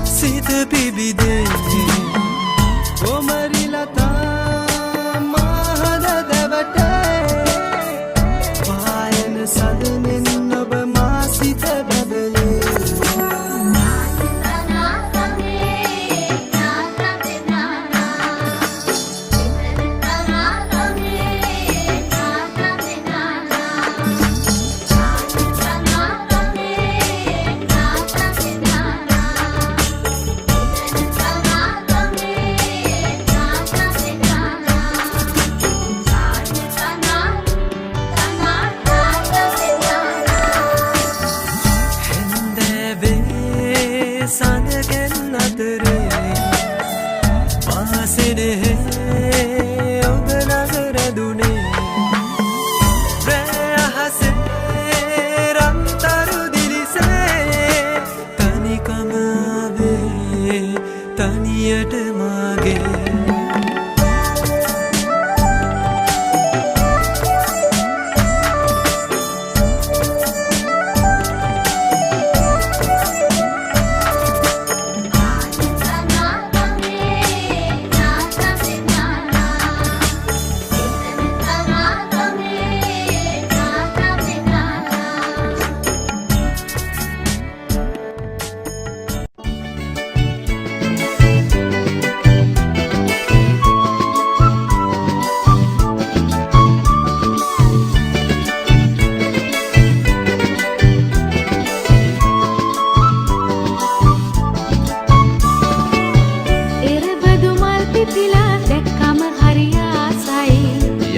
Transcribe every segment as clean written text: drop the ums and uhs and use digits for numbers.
සිත පිබිදේ කොමරිලතා මහද දැවටේ පායන සදනෙන් ඔබ මා සිත බබලේ සඳකෙන් අතරේ පාසෙනේ ඔබ නගර දුනේ රැහසේ රන්තරු දිලිසේ තනිකම ආවේ තනියට මාගේ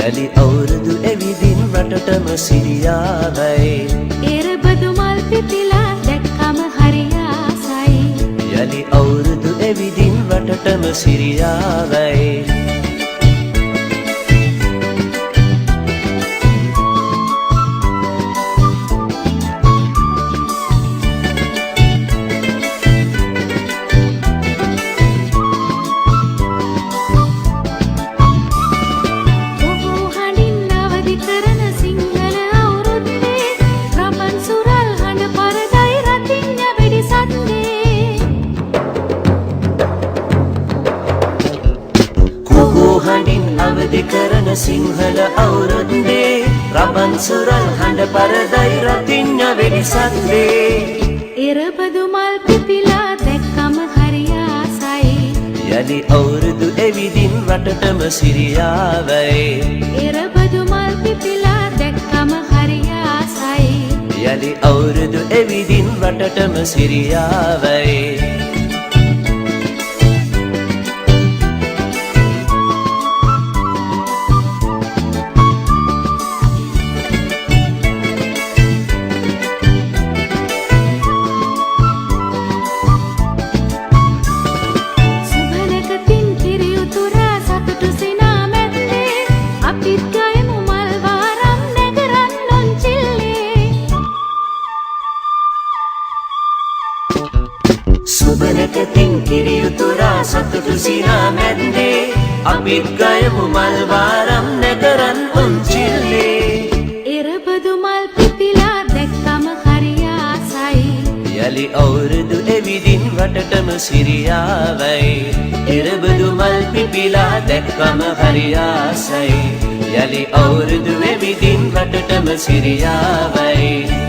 යලි අවුරුදු එවිදින් රටටම සිරියාවයි එරබදු මල් පිපිලා දැක්කම හරි ආසයි යලි අවුරුදු එවිදින් රටටම සිරියාවයි අවදි කරන සිංහල අවුරුද්දේ රබන් සුරල් හඬ පරදයි රතිඤ්ඤ වෙඩිසද්දේ එරබදු මල් පිපිලා දැක්කම හරි ආසයි යලි අවුරුදු එවිදින් රටටම සිරියාවයි එරබදු මල් පිපිලා දැක්කම හරි ආසයි යලි අවුරුදු එවිදින් රටටම සිරියාවයි සුබනකතින් කිරියුතුරා සතුටු සිනා මැද්දේ අපිත් ගයමු මල් වාරම් නැකරන් උන්චිල්ලේ එරබදු මල් පිපිලා දැක්කම හරි ආසයි යලි අවුරුදු එවිදින් රටටම සිරියාවයි එරබදු මල් පිපිලා දැක්කම හරි ආසයි යලි අවුරුදු එවිදින් රටටම සිරියාවයි